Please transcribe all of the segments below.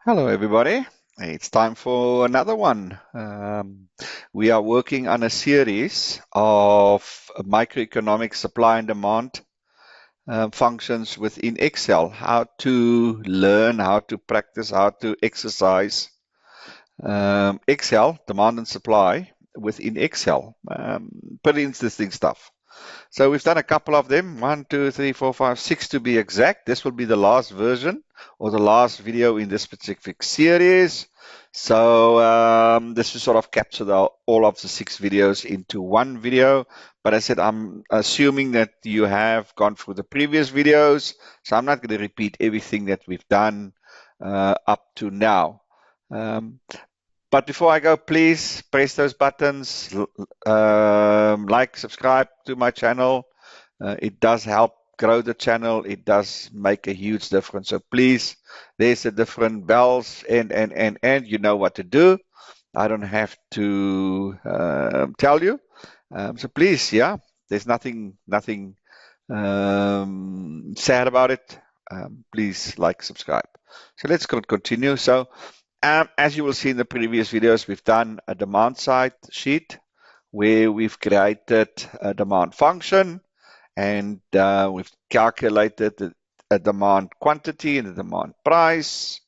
Hello, everybody. It's time for another one. We are working on a series of microeconomic supply and demand functions within Excel. How to learn, how to practice, how to exercise Excel, demand and supply within Excel. Pretty interesting stuff. So we've done a couple of them, 1, 2, 3, 4, 5, 6 to be exact. This will be the last version or the last video in this specific series. So this is sort of capture all of the 6 videos into one video. But I said I'm assuming that you have gone through the previous videos, so I'm not going to repeat everything that we've done up to now. But before I go, please press those buttons, like, subscribe to my channel. It does help grow the channel. It does make a huge difference. So please, there's the different bells and you know what to do. I don't have to tell you. So please, yeah, there's nothing sad about it. Please like, subscribe. So let's continue. So as you will see in the previous videos, we've done a demand side sheet where we've created a demand function and we've calculated a demand quantity and a demand price,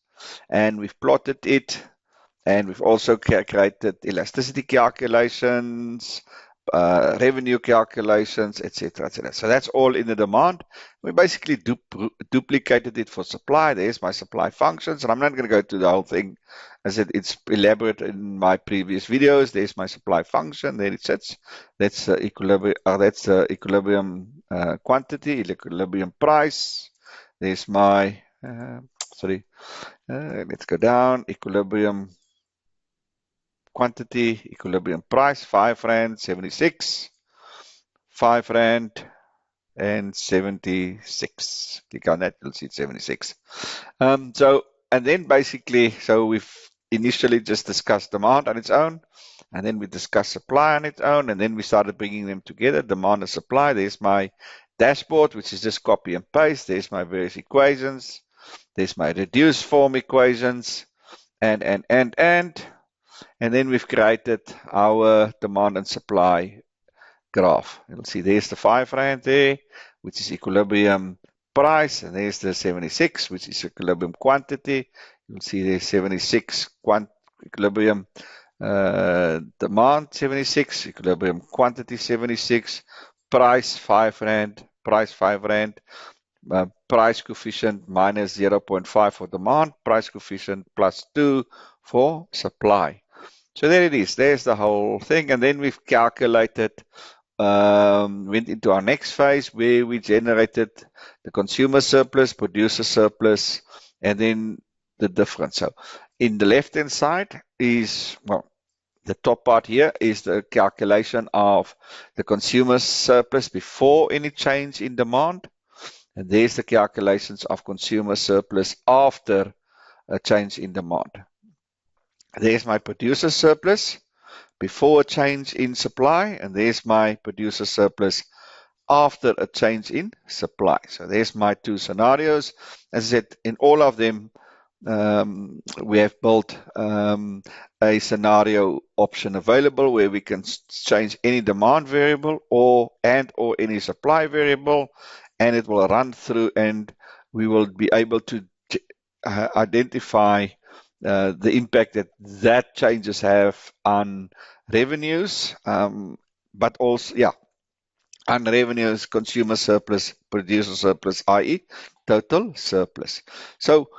and we've plotted it, and we've also created elasticity calculations, revenue calculations, etc., etc. So that's all in the demand. We basically duplicated it for supply. There's my supply functions, and I'm not going to go through the whole thing. As I said, it's elaborate in my previous videos. There's my supply function. There it sits. That's equilibrium. That's the equilibrium quantity, equilibrium price. There's my let's go down. Equilibrium quantity, equilibrium price, 5 Rand 76, 5 Rand and 76. Click on that, you'll see it's 76. And then basically, so we've initially just discussed demand on its own, and then we discussed supply on its own, and then we started bringing them together, demand and supply. There's my dashboard, which is just copy and paste. There's my various equations. There's my reduced form equations, and then we've created our demand and supply graph. You'll see there's the 5 Rand there, which is equilibrium price, and there's the 76, which is equilibrium quantity. You'll see there's 76 equilibrium demand 76, equilibrium quantity 76, price 5 Rand, price 5 Rand, price coefficient minus 0.5 for demand, price coefficient plus 2 for supply. So there it is. There's the whole thing. And then we've calculated, went into our next phase where we generated the consumer surplus, producer surplus, and then the difference. So in the left-hand side is, well, the top part here is the calculation of the consumer surplus before any change in demand. And there's the calculations of consumer surplus after a change in demand. There's my producer surplus before a change in supply, and there's my producer surplus after a change in supply. So there's my two scenarios. As I said, in all of them, we have built a scenario option available where we can change any demand variable or any supply variable, and it will run through, and we will be able to identify the impact that changes have on revenues, but also, on revenues, consumer surplus, producer surplus, i.e. total surplus. So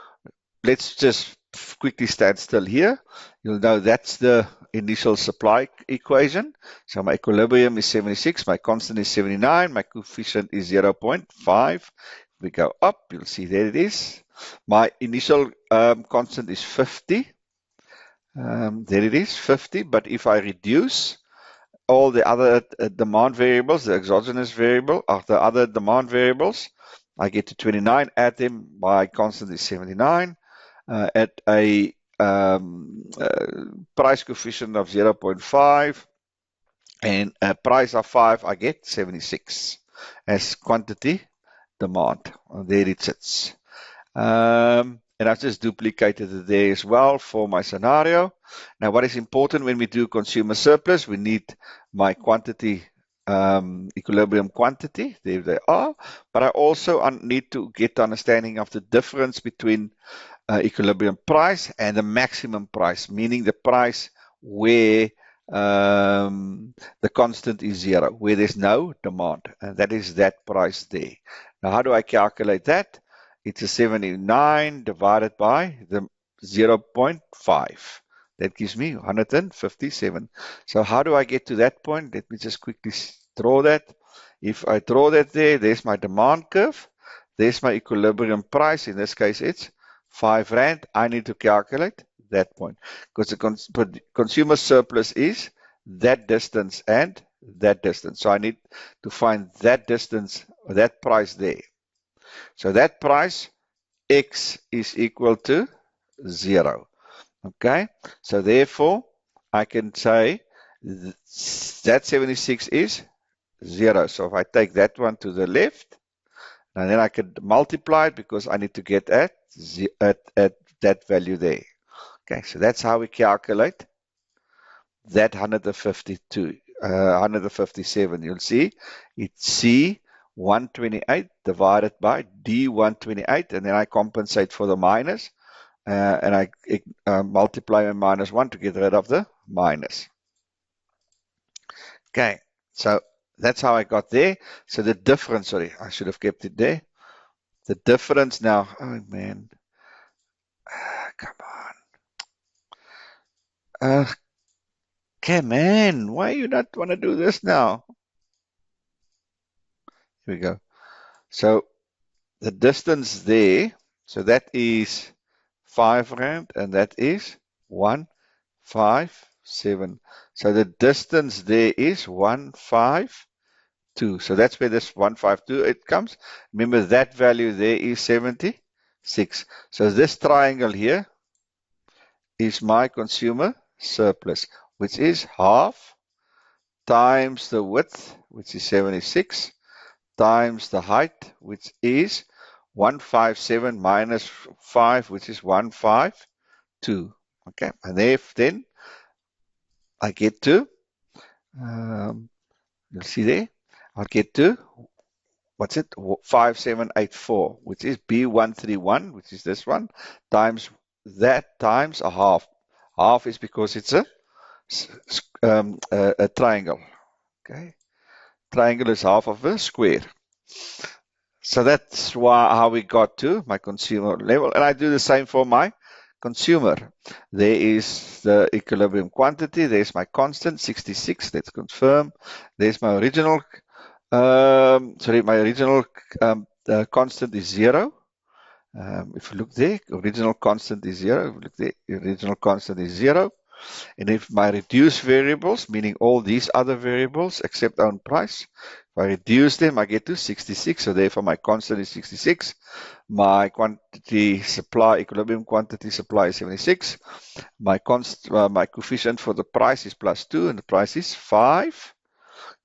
let's just quickly stand still here. You'll know that's the initial supply equation. So my equilibrium is 76, my constant is 79, my coefficient is 0.5. If we go up, you'll see there it is. My initial constant is 50. There it is, 50. But if I reduce all the other demand variables, the exogenous variable, of the other demand variables, I get to 29. Add them, my constant is 79. At a price coefficient of 0.5 and a price of 5, I get 76 as quantity demand. There it sits. and I've just duplicated it there as well for my scenario. Now, what is important when we do consumer surplus, we need my quantity, equilibrium quantity. There they are. But I also need to get the understanding of the difference between equilibrium price and the maximum price, meaning the price where the constant is zero, where there's no demand, and that is that price there. Now, how do I calculate that? It's a 79 divided by the 0.5. That gives me 157. So how do I get to that point? Let me just quickly draw that. If I draw that there, there's my demand curve. There's my equilibrium price. In this case, it's 5 Rand. I need to calculate that point because the consumer surplus is that distance and that distance. So I need to find that distance, that price there. So that price, X, is equal to 0. Okay, so therefore I can say that 76 is 0. So if I take that one to the left, and then I can multiply it because I need to get at that value there. Okay, so that's how we calculate that 157. You'll see it's C128 divided by D128, and then I compensate for the minus, and I multiply by -1 to get rid of the minus. Okay, so that's how I got there. So the difference, sorry, I should have kept it there. The difference now, oh man, come on. Okay, man, why you not want to do this now? Here we go. So the distance there, so that is 5 Rand, and that is 157. So the distance there is 152. So that's where this 152 it comes. Remember that value there is 76. So this triangle here is my consumer surplus, which is half times the width, which is 76, times the height, which is 157 minus 5, which is 152. Okay, and then I get to, you'll see there, I'll get to, what's it, 5784, which is B131, which is this one, times that times a half. Half is because it's a triangle. Okay, triangle is half of a square. So that's how we got to my consumer level. And I do the same for my consumer. There is the equilibrium quantity. There's my constant, 66. Let's confirm. There's my original, constant is 0. If you look there, original constant is 0. If you look there, original constant is 0. And if my reduced variables, meaning all these other variables except own price, if I reduce them, I get to 66. So therefore my constant is 66. My quantity supply, equilibrium quantity supply is 76. My coefficient for the price is +2, and the price is 5.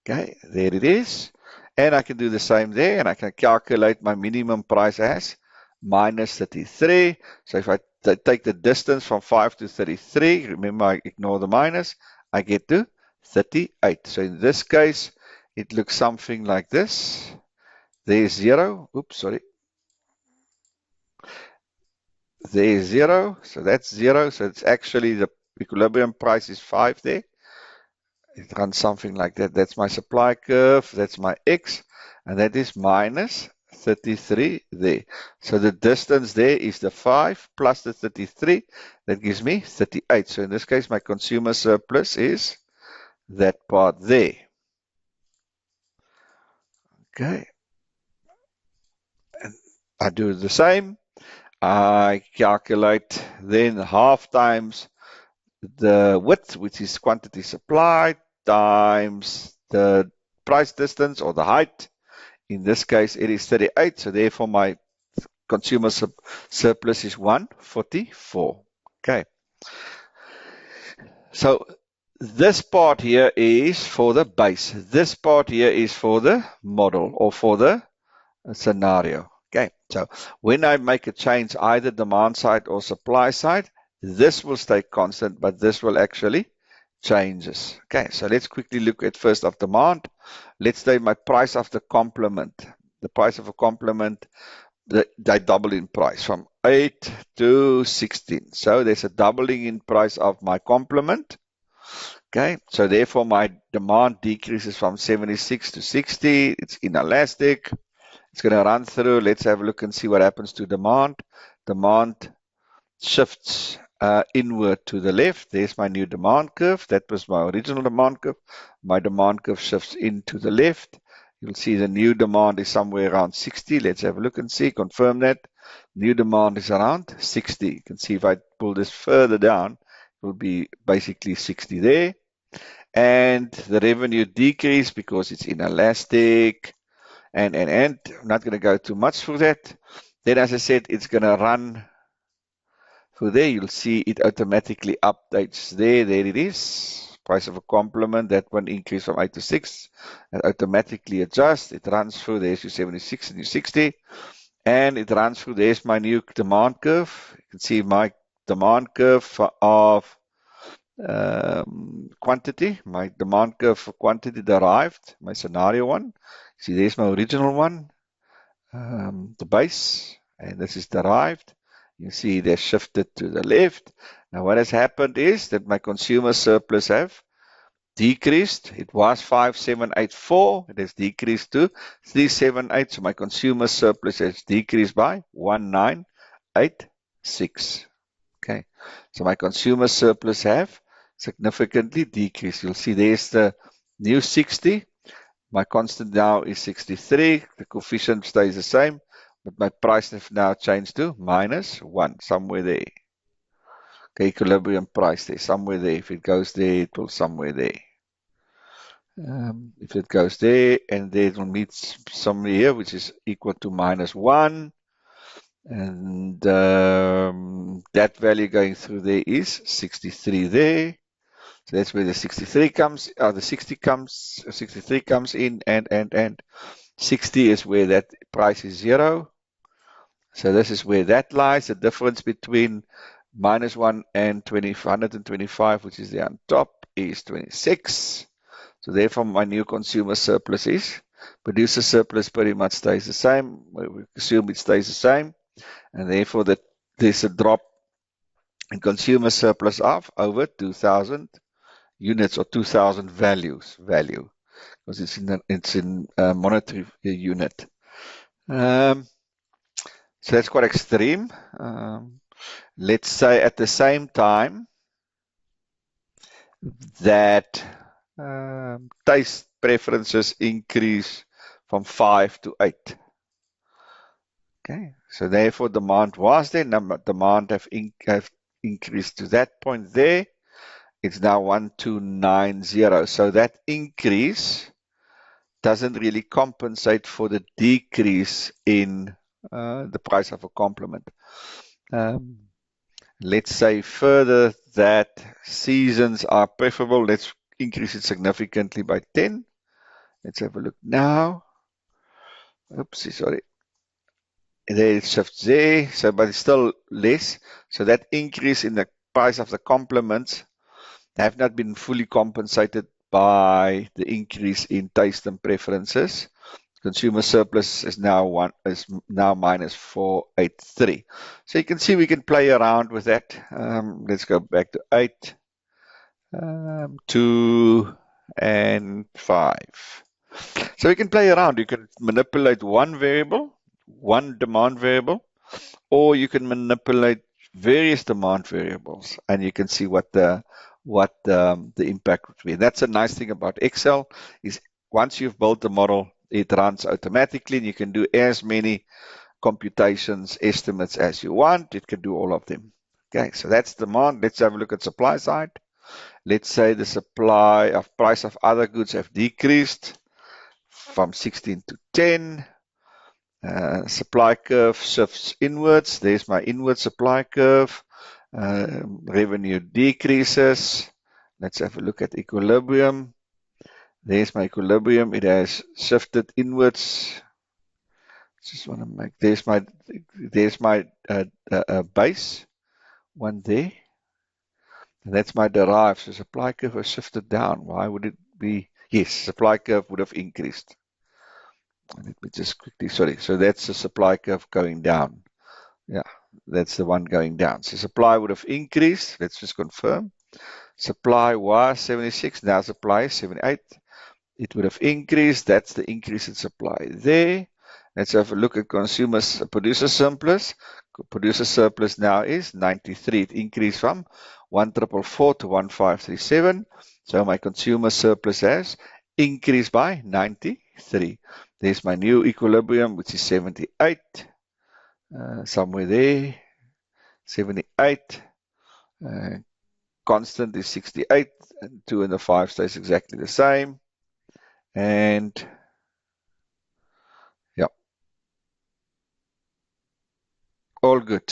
Okay, there it is. And I can do the same there, and I can calculate my minimum price as -33. So if I take the distance from 5 to 33, remember I ignore the minus, I get to 38. So in this case, it looks something like this. There's 0. Oops, sorry. There's 0. So that's 0. So it's actually the equilibrium price is 5 there. It runs something like that. That's my supply curve. That's my X. And that is minus 33 there. So the distance there is the 5 plus the 33. That gives me 38. So in this case, my consumer surplus is that part there. Okay. And I do the same. I calculate then half times the width, which is quantity supplied, times the price distance or the height. In this case, it is 38. So therefore, my consumer surplus is 144. Okay. So this part here is for the base. This part here is for the model or for the scenario. Okay, so when I make a change, either demand side or supply side, this will stay constant, but this will actually changes. Okay, so let's quickly look at first of demand. Let's say my price of the complement. The price of a complement, they double in price from 8 to 16. So there's a doubling in price of my complement. Okay, so therefore my demand decreases from 76 to 60. It's inelastic. It's going to run through. Let's have a look and see what happens to demand. Demand shifts inward to the left. There's my new demand curve. That was my original demand curve. My demand curve shifts into the left. You'll see the new demand is somewhere around 60. Let's have a look and see, confirm that. New demand is around 60. You can see if I pull this further down, it will be basically 60 there. And the revenue decrease because it's inelastic. And I'm not going to go too much through that. Then, as I said, it's going to run through there. You'll see it automatically updates there. There it is. Price of a complement, that one increased from 8 to 6. It automatically adjusts. It runs through. There's your 76 and your 60. And it runs through. There's my new demand curve. You can see my demand curve of quantity, my demand curve for quantity derived, my scenario one. See, there's my original one, the base, and this is derived. You see they're shifted to the left. Now what has happened is that my consumer surplus have decreased. It was 5784. It has decreased to 378. So my consumer surplus has decreased by 1986. Okay, so my consumer surplus have significantly decreased. You'll see there's the new 60. My constant now is 63. The coefficient stays the same, but my price has now changed to -1, somewhere there. Okay, equilibrium price there, somewhere there. If it goes there, it will somewhere there. If it goes there, and there it will meet somewhere here, which is equal to -1. And that value going through there is 63 there. So that's where the 63 comes, the 63 comes in, and 60 is where that price is 0. So this is where that lies. The difference between -1 and 125, which is there on top, is 26. So therefore my new consumer surplus is, producer surplus pretty much stays the same. We assume it stays the same. And therefore there's a drop in consumer surplus of over 2,000 units or 2,000 value, because it's in monetary unit. So that's quite extreme. Let's say at the same time that taste preferences increase from 5 to 8. Okay, so therefore demand was there. Demand have increased to that point there. It's now 1290. So that increase doesn't really compensate for the decrease in the price of a complement. Let's say further that seasons are preferable. Let's increase it significantly by 10. Let's have a look now. Oopsie, sorry. There it shifts there, so but it's still less. So that increase in the price of the complements have not been fully compensated by the increase in taste and preferences. Consumer surplus is now -483. So you can see we can play around with that. Let's go back to 8, 2, and 5. So we can play around. You can manipulate one variable, one demand variable, or you can manipulate various demand variables, and you can see what the impact would be. That's a nice thing about Excel, is once you've built the model, it runs automatically, and you can do as many computations, estimates as you want. It can do all of them. Okay, so that's demand. Let's have a look at supply side. Let's say the supply of price of other goods have decreased from 16 to 10. Supply curve shifts inwards. There's my inward supply curve. Revenue decreases. Let's have a look at equilibrium. There's my equilibrium. It has shifted inwards Just want to make, there's my base one there. And that's my derived. So supply curve has shifted down. Why would it be? Yes, supply curve would have increased. Let me just quickly, sorry. So that's the supply curve going down. Yeah, that's the one going down. So supply would have increased. Let's just confirm. Supply was 76, now supply is 78. It would have increased. That's the increase in supply there. Let's have a look at producer surplus. Producer surplus now is 93. It increased from 1444 to 1537. So my consumer surplus has increased by 93. There's my new equilibrium, which is 78. Somewhere there. 78. Constant is 68. And 2 and the 5 stays exactly the same. And yeah, all good.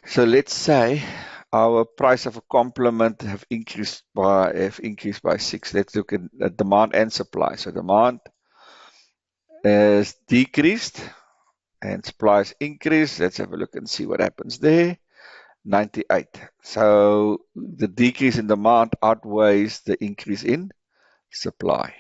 So let's say our price of a complement have increased by 6. Let's look at demand and supply. So demand has decreased and supply has increased. Let's have a look and see what happens there. 98. So the decrease in demand outweighs the increase in supply.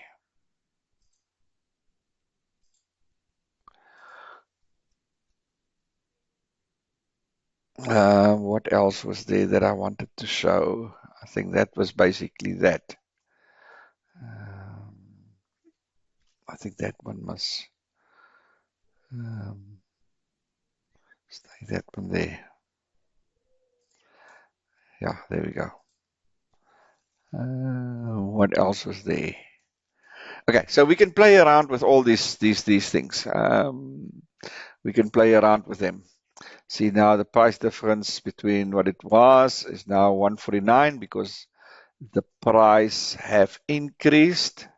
What else was there that I wanted to show? I think that was basically that. I think that one must stay that one there. Yeah, there we go. What else was there? Okay, so we can play around with all these things. We can play around with them. See now the price difference between what it was is now 149 because the price have increased.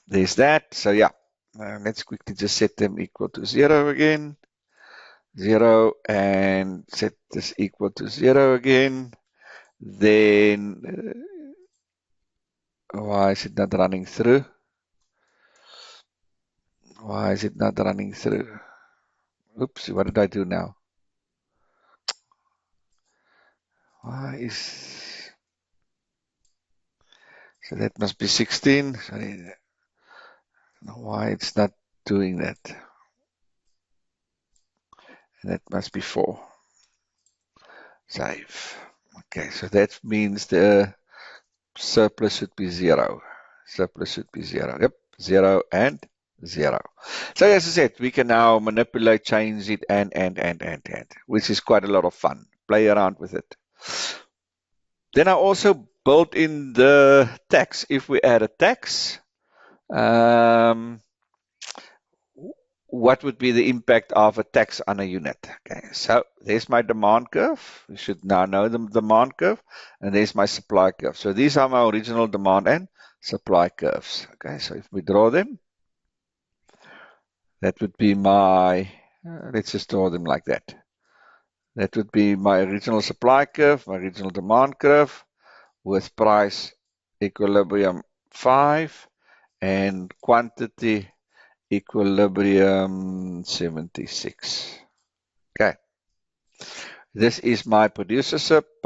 There's that. So yeah, let's quickly just set them equal to 0 again. 0 and set this equal to 0 again. Then why is it not running through? Why is it not running through? Oops, what did I do now? Why is... So that must be 16. Sorry. I don't know why it's not doing that. And that must be 4. Save. Okay, so that means the surplus should be 0. Surplus should be 0. Yep, 0 and 0. So as I said, we can now manipulate, change it, and, which is quite a lot of fun. Play around with it. Then I also built in the tax. If we add a tax, what would be the impact of a tax on a unit? Okay, so there's my demand curve. You should now know the demand curve, and there's my supply curve. So these are my original demand and supply curves. Okay, so if we draw them, that would be my, let's just draw them like that. That would be my original supply curve, my original demand curve, with price equilibrium 5 and quantity equilibrium 76. Okay. This is my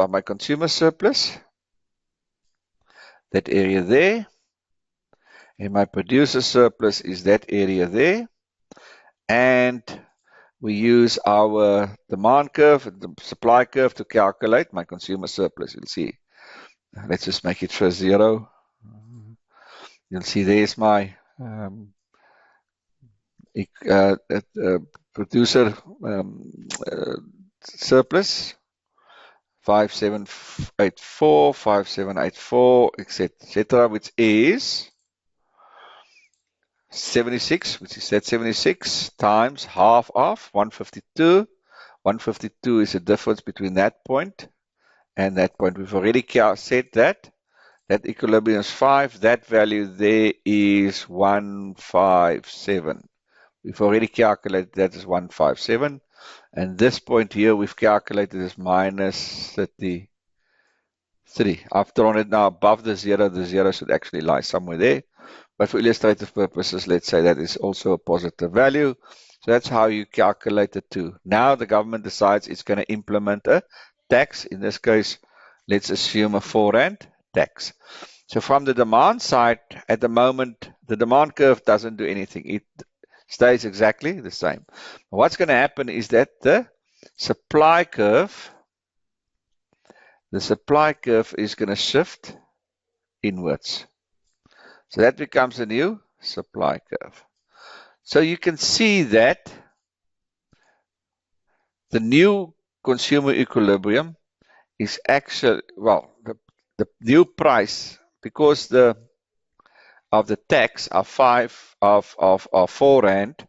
my consumer surplus. That area there. And my producer surplus is that area there. And we use our demand curve, the supply curve to calculate my consumer surplus. You'll see. Let's just make it for 0. You'll see there's my producer surplus 5784, 5784, etc., which is 76, which is that 76 times half of 152. 152 is the difference between that point and that point. We've already said that equilibrium is 5. That value there is 157. We've already calculated that as 157. And this point here we've calculated as minus 34. 3. I've drawn it now above the 0. The 0 should actually lie somewhere there. But for illustrative purposes, let's say that is also a positive value. So that's how you calculate the 2. Now the government decides it's going to implement a tax. In this case, let's assume a 4 rand tax. So from the demand side, at the moment, the demand curve doesn't do anything. It stays exactly the same. What's going to happen is that the supply curve is going to shift inwards. So that becomes a new supply curve. So you can see that the new consumer equilibrium is actually, well, the new price, because of the tax of 4 rand,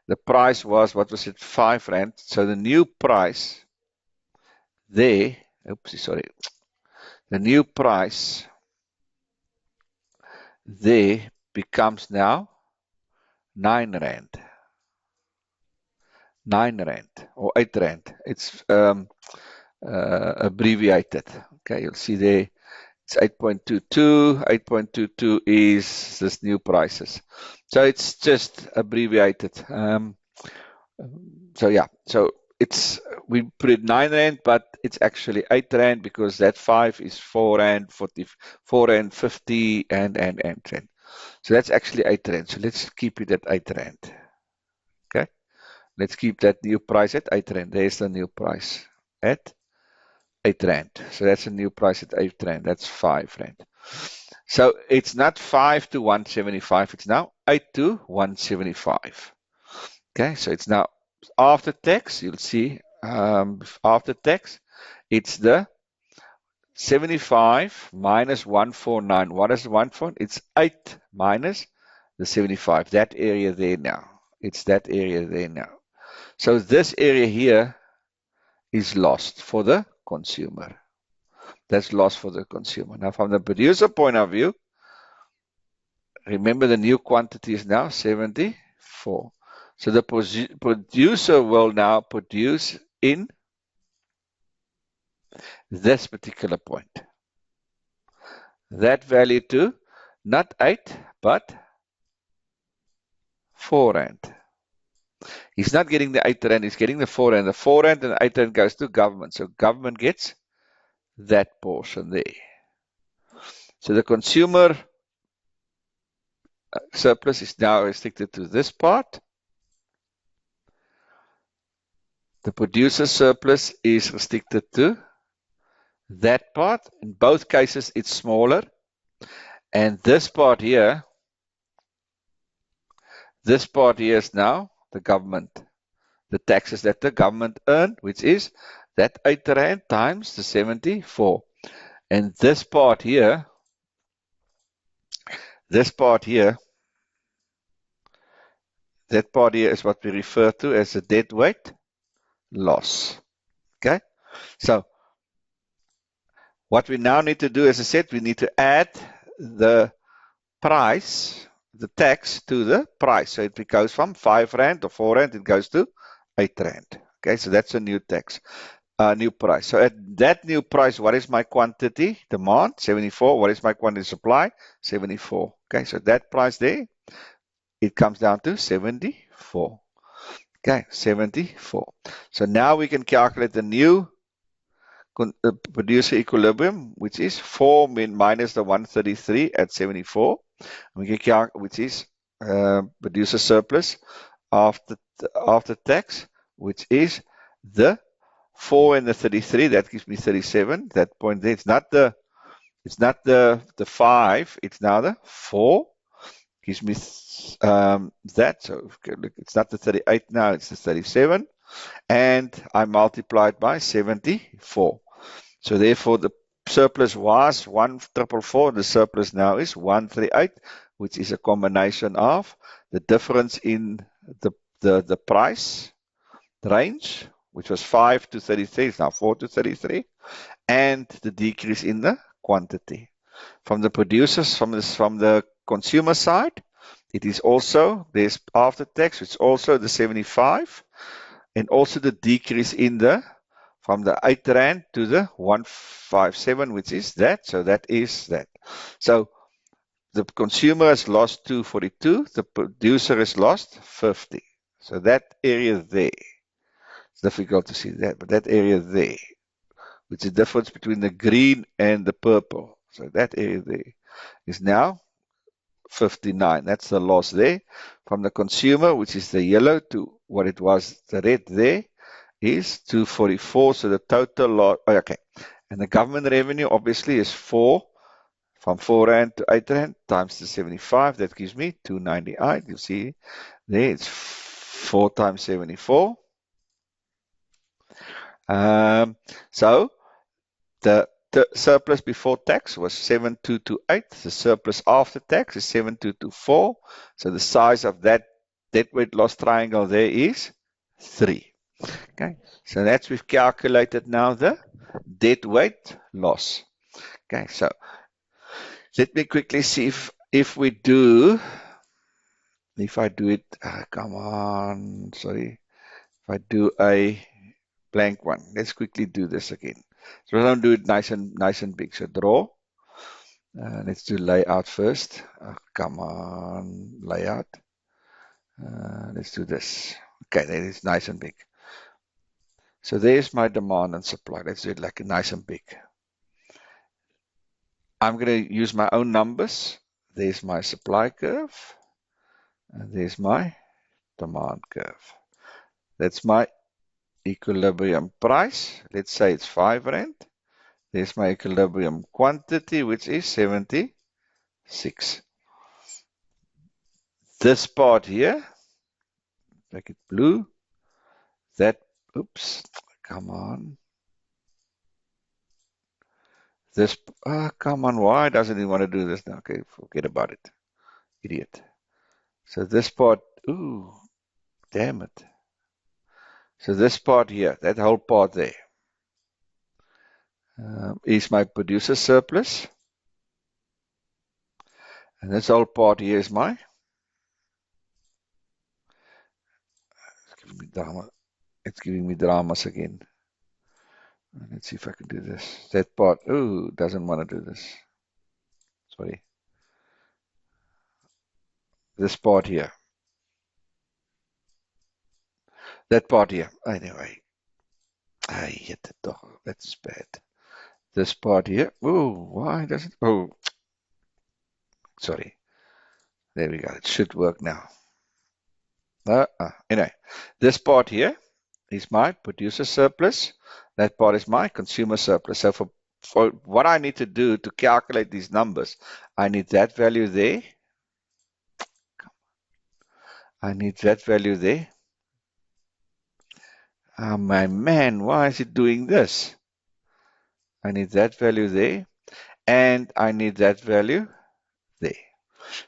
the price was, what was it, 5 rand. So the new price there, the new price there becomes now 9 rand. 9 rand or 8 rand. It's abbreviated. Okay, you'll see there it's 8.22. 8.22 is this new prices. So it's just abbreviated. So yeah, so it's, we put it 9 rand, but it's actually 8 rand because that 5 is 4 rand 40, 4 rand 50 and. So that's actually 8 rand. So let's keep it at 8 rand. Okay, let's keep that new price at 8 rand. There's the new price at 8 rand. So that's a new price at 8 rand. That's 5 rand. So it's not 5 to 175. It's now 8 to 175. Okay, so it's now after tax. You'll see after tax, it's the 75 minus 149. What is 149? It's 8 minus the 75. That area there now. It's that area there now. So this area here is lost for the consumer. That's lost for the consumer. Now, from the producer point of view, remember the new quantity is now 74. So the producer will now produce in this particular point. That value to not 8, but 4 rand. He's not getting the 8 rand, he's getting the 4 rand. The 4 rand and the 8 rand goes to government. So government gets that portion there. So the consumer surplus is now restricted to this part. The producer surplus is restricted to that part. In both cases, it's smaller. And this part here is now the government. The taxes that the government earned, which is that 8 rand times the 74. And this part here is what we refer to as a deadweight loss. Okay, so what we now need to do, as I said, we need to add the price, the tax to the price. So it goes from 5 rand or 4 rand, it goes to 8 rand. Okay, so that's a new tax, new price. So at that new price, what is my quantity? Demand, 74. What is my quantity supply? 74. Okay, so that price there, it comes down to 74. Okay, 74. So now we can calculate the new producer equilibrium, which is 4 minus the 133 at 74. We can calculate, which is producer surplus after tax, which is the 4 and the 33. That gives me 37. That point there, it's not the 5. It's now the 4. Gives me that. So it's not the 38 now. It's the 37. And I multiplied by 74. So therefore, the surplus was 1,444. The surplus now is 138, which is a combination of the difference in the price range, which was 5 to 33, it's now 4 to 33, and the decrease in the quantity. From the producers, from the consumer side, it is also, there's after tax, it's also the 75, and also the decrease in the from the 8 Rand to the 157, which is that. So that is that. So the consumer has lost 242, the producer has lost 50. So that area there, it's difficult to see that, but that area there, which is the difference between the green and the purple. So that area there is now 59. That's the loss there. From the consumer, which is the yellow, to what it was, the red there, is 244. So the total loss, okay. And the government revenue obviously is 4, from 4 Rand to 8 Rand times the 75. That gives me 298. You see there, it's 4 times 74. So the surplus before tax was 7228. The surplus after tax is 7224. So the size of that deadweight loss triangle there is 3. Okay, so that's, we've calculated now the deadweight loss. Okay, so let me quickly see if I do it, come on, sorry, if I do a blank one. Let's quickly do this again. So don't do it nice and big. So draw. Let's do layout first. Come on, layout. Let's do this. Okay, that is nice and big. So there's my demand and supply. Let's do it like nice and big. I'm going to use my own numbers. There's my supply curve. And there's my demand curve. That's my equilibrium price. Let's say it's 5 Rand. There's my equilibrium quantity, which is 76. This part here, make it blue. That, oops, come on. This, come on, why doesn't he want to do this now? Okay, forget about it. Idiot. So this part, ooh, damn it. So this part here, that whole part there, is my producer surplus. And this whole part here is my, it's giving me dramas again. Let's see if I can do this. That part, ooh, doesn't want to do this. Sorry. This part here. That part here. Anyway. I hit it toch. That's bad. This part here. Ooh, why does it? Oh, sorry. There we go. It should work now. Anyway, this part here is my producer surplus. That part is my consumer surplus. So for what I need to do to calculate these numbers, I need that value there. I need that value there. Oh, my man, why is it doing this? I need that value there, and I need that value there.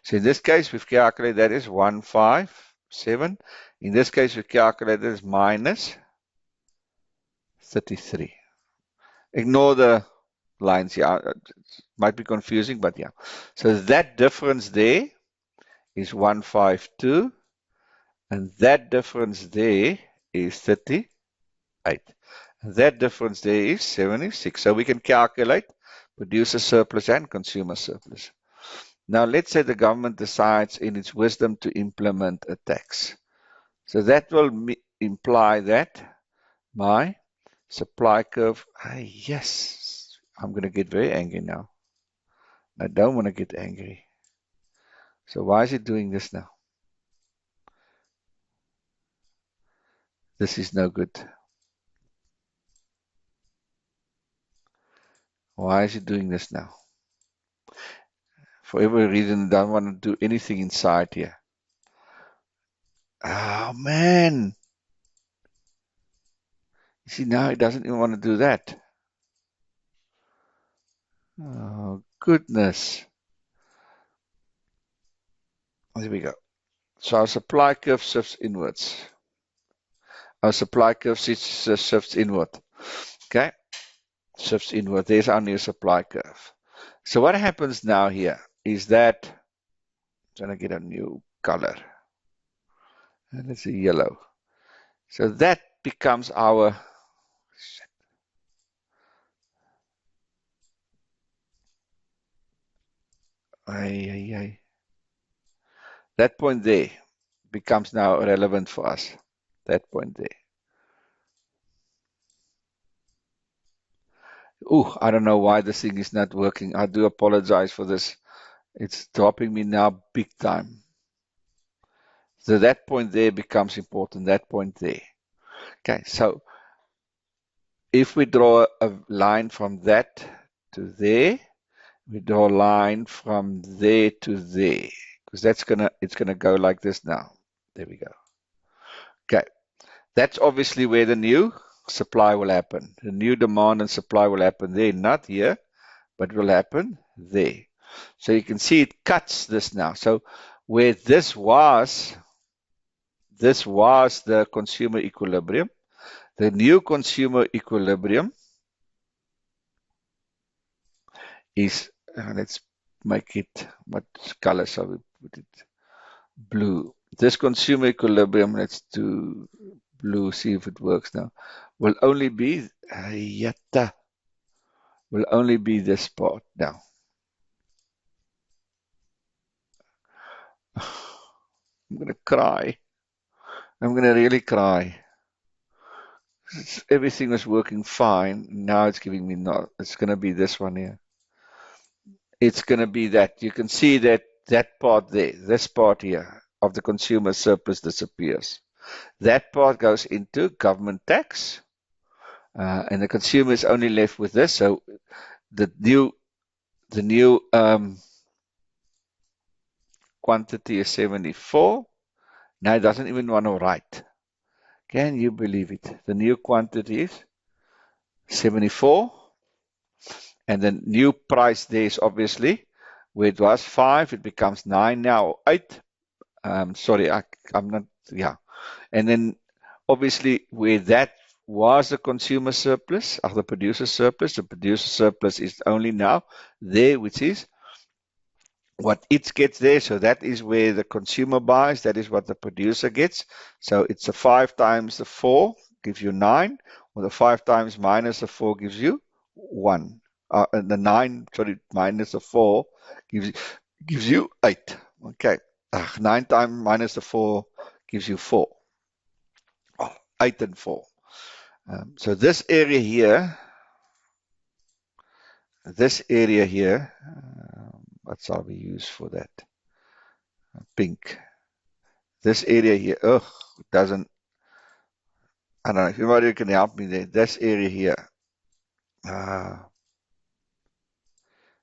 So in this case, we've calculated that is 157. In this case, we calculated as minus 33. Ignore the lines here. It might be confusing, but yeah. So that difference there is 152, and that difference there is 38. And that difference there is 76. So we can calculate producer surplus and consumer surplus. Now, let's say the government decides in its wisdom to implement a tax. So that will imply that my supply curve, yes, I'm going to get very angry now. I don't want to get angry. So why is it doing this now? This is no good. Why is it doing this now? For every reason, I don't want to do anything inside here. Oh, man. You see, now it doesn't even want to do that. Oh, goodness. There we go. So our supply curve shifts inwards. Our supply curve shifts inward. Okay? Shifts inward. There's our new supply curve. So what happens now here is that, I'm going to get a new color. And it's a yellow. So that becomes our, That point there becomes now relevant for us. That point there. I don't know why this thing is not working. I do apologize for this. It's dropping me now big time. So that point there becomes important, that point there. Okay, so if we draw a line from that to there, we draw a line from there to there, because it's gonna go like this now. There we go. Okay, that's obviously where the new supply will happen. The new demand and supply will happen there, not here, but will happen there. So you can see it cuts this now. So where this was the consumer equilibrium. The new consumer equilibrium is, let's make it, what color shall we put it? Blue. This consumer equilibrium, let's do blue, see if it works now, will only be, will only be this part now. I'm going to cry. I'm going to really cry. Everything was working fine. Now it's giving me not. It's going to be this one here. It's going to be that. You can see that part there, this part here of the consumer surplus disappears. That part goes into government tax, and the consumer is only left with this. So the new quantity is 74. Now it doesn't even want to write. Can you believe it? The new quantity is 74. And the new price there is obviously where it was 5, it becomes 9 now, 8. Sorry, I'm not, yeah. And then obviously where that was the consumer surplus, or the producer surplus is only now there, which is what it gets there. So that is where the consumer buys, that is what the producer gets. So it's a 5 times the 4 gives you 9, or the 5 times minus the 4 gives you 1. And the 9, sorry, minus the 4 gives you 8. Okay. 9 times minus the 4 gives you 4. 8 and 4. So this area here, what shall we use for that? Pink. This area here, doesn't, I don't know if anybody can help me there. This area here,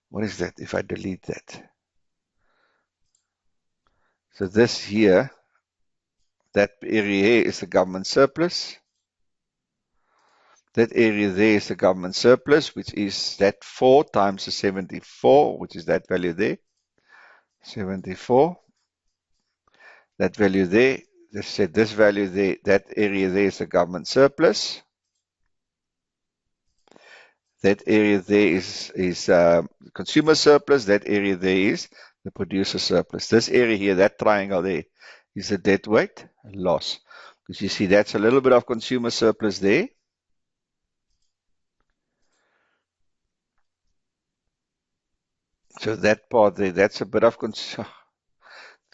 what is that if I delete that? So this here, that area here is the government surplus. That area there is the government surplus, which is that 4 times the 74, which is that value there. 74. That value there, let's say this value there, that area there is the government surplus. That area there is consumer surplus. That area there is the producer surplus. This area here, that triangle there, is the deadweight loss. Because you see that's a little bit of consumer surplus there. So that part there, that's a bit of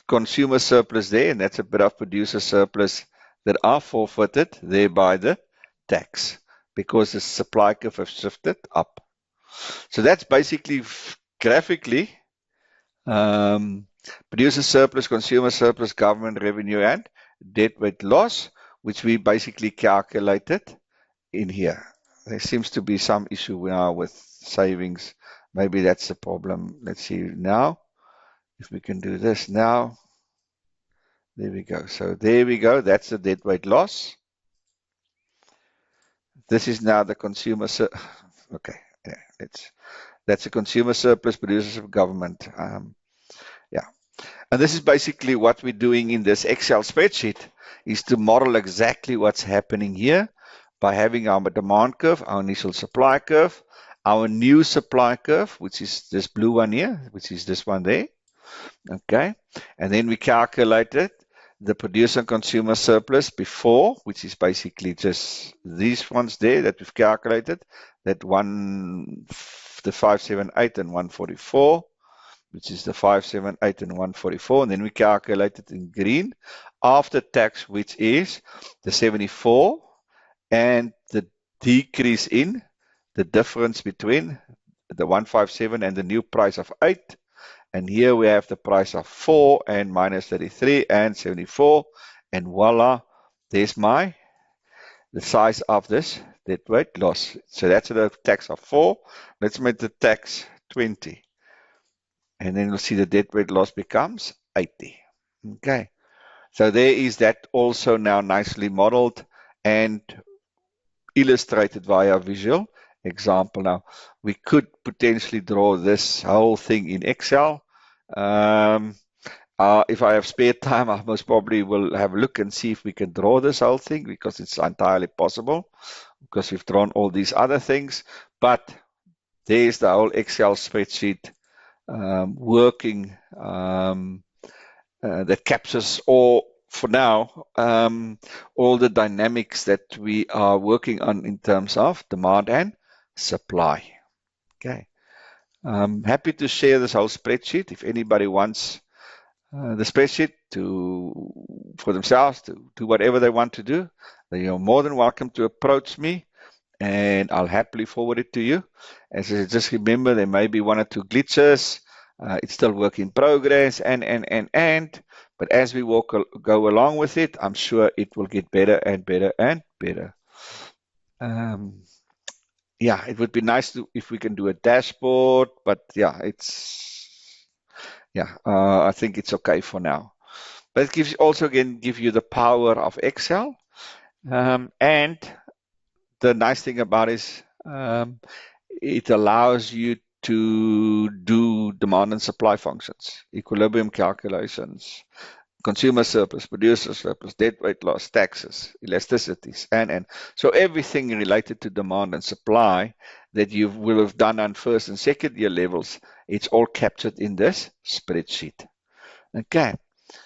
consumer surplus there, and that's a bit of producer surplus that are forfeited there by the tax, because the supply curve has shifted up. So that's basically graphically producer surplus, consumer surplus, government revenue, and deadweight loss, which we basically calculated in here. There seems to be some issue now with savings. Maybe that's the problem. Let's see now if we can do this now. There we go. So there we go. That's the deadweight loss. This is now the consumer. Okay, yeah, that's a consumer surplus, producers of government. Yeah, and this is basically what we're doing in this Excel spreadsheet, is to model exactly what's happening here by having our demand curve, our initial supply curve, our new supply curve, which is this blue one here, which is this one there. Okay, and then we calculated the producer and consumer surplus before, which is basically just these ones there that we've calculated, that the 578 and 144. which is the 578 and 144, and then we calculate it in green after tax, which is the 74 and the decrease in the difference between the 157 and the new price of 8. And here we have the price of 4 and minus 33 and 74, and voila, there's the size of this deadweight loss. So that's the tax of 4. Let's make the tax 20. And then we'll see the deadweight loss becomes 80. Okay. So there is that also now nicely modeled and illustrated via visual example. Now, we could potentially draw this whole thing in Excel. If I have spare time, I most probably will have a look and see if we can draw this whole thing, because it's entirely possible, because we've drawn all these other things. But there's the whole Excel spreadsheet working that captures all, for now, all the dynamics that we are working on in terms of demand and supply. Okay. I'm happy to share this whole spreadsheet. If anybody wants the spreadsheet for themselves to do whatever they want to do, they are more than welcome to approach me, and I'll happily forward it to you. As I just remember, there may be one or two glitches. It's still work in progress, but as we go along with it, I'm sure it will get better and better and better. Yeah, it would be nice if we can do a dashboard, but yeah, I think it's okay for now. But it gives also again give you the power of Excel, and the nice thing about it is it allows you to do demand and supply functions, equilibrium calculations, consumer surplus, producer surplus, deadweight loss, taxes, elasticities, and. So everything related to demand and supply that you will have done on first and second year levels, it's all captured in this spreadsheet. Okay,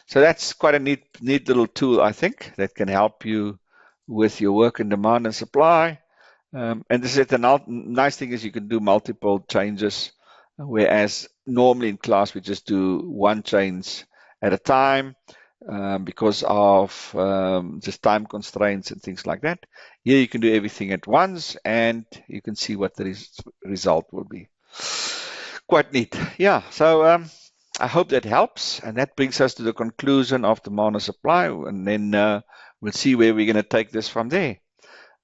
so that's quite a neat little tool, I think, that can help you with your work in demand and supply. And this is the nice thing is you can do multiple changes, whereas normally in class we just do one change at a time because of just time constraints and things like that. Here you can do everything at once, and you can see what the result will be. Quite neat. Yeah, so I hope that helps, and that brings us to the conclusion of demand and supply, and then we'll see where we're going to take this from there,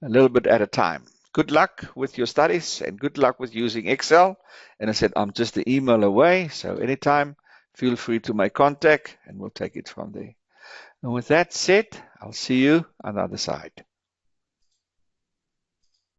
a little bit at a time. Good luck with your studies, and good luck with using Excel. And I said, I'm just the email away, so anytime, feel free to make contact, and we'll take it from there. And with that said, I'll see you on the other side.